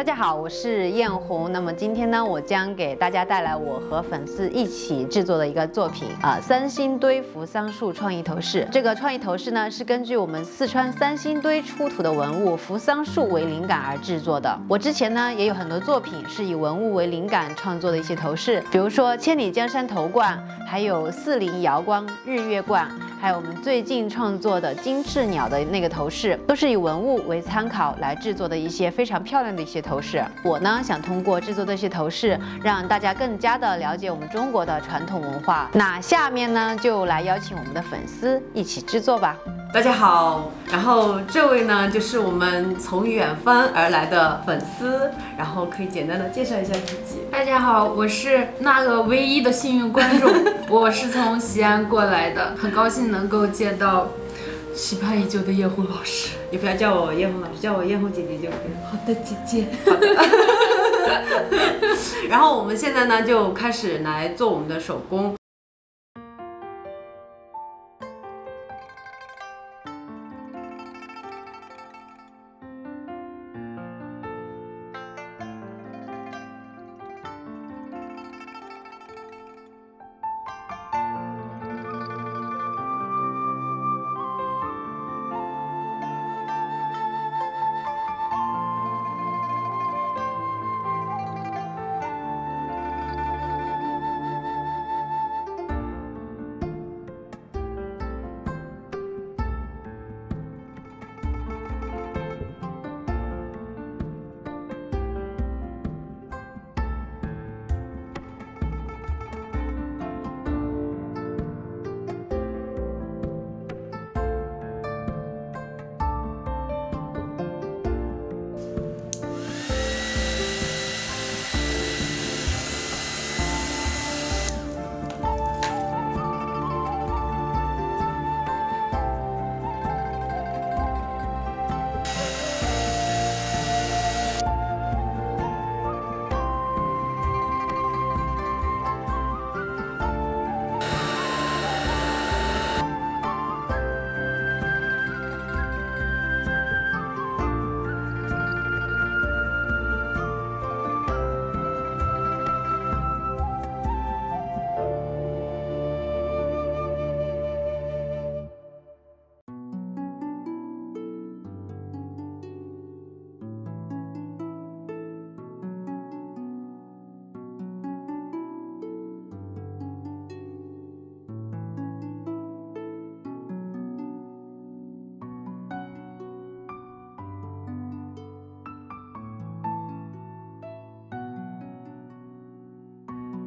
大家好，我是艳红。那么今天呢，我将给大家带来我和粉丝一起制作的一个作品三星堆扶桑树创意头饰。这个创意头饰呢，是根据我们四川三星堆出土的文物扶桑树为灵感而制作的。我之前呢也有很多作品是以文物为灵感创作的一些头饰，比如说千里江山头冠，还有四灵瑶光日月冠，还有我们最近创作的金翅鸟的那个头饰，都是以文物为参考来制作的一些非常漂亮的一些头饰。我呢想通过制作这些头饰，让大家更加的了解我们中国的传统文化。那下面呢就来邀请我们的粉丝一起制作吧。大家好，然后这位呢就是我们从远方而来的粉丝，然后可以简单的介绍一下自己。大家好，我是那个唯一的幸运观众，我是从西安过来的，很高兴能够见到期盼已久的叶红老师。你不要叫我叶红老师，叫我叶红姐姐就可以了。好的，姐姐。好的。然后我们现在呢就开始来做我们的手工。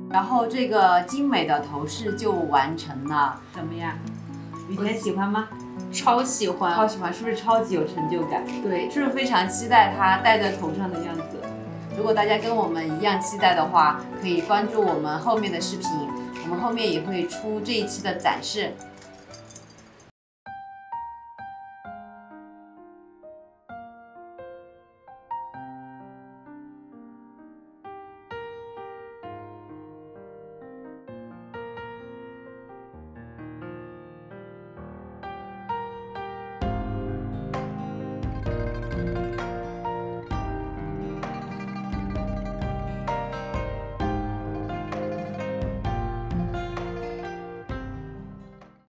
然后这个精美的头饰就完成了，怎么样？雨田喜欢吗？超喜欢，超喜欢，是不是超级有成就感？对，是不是非常期待它戴在头上的样子？如果大家跟我们一样期待的话，可以关注我们后面的视频，我们后面也会出这一期的展示。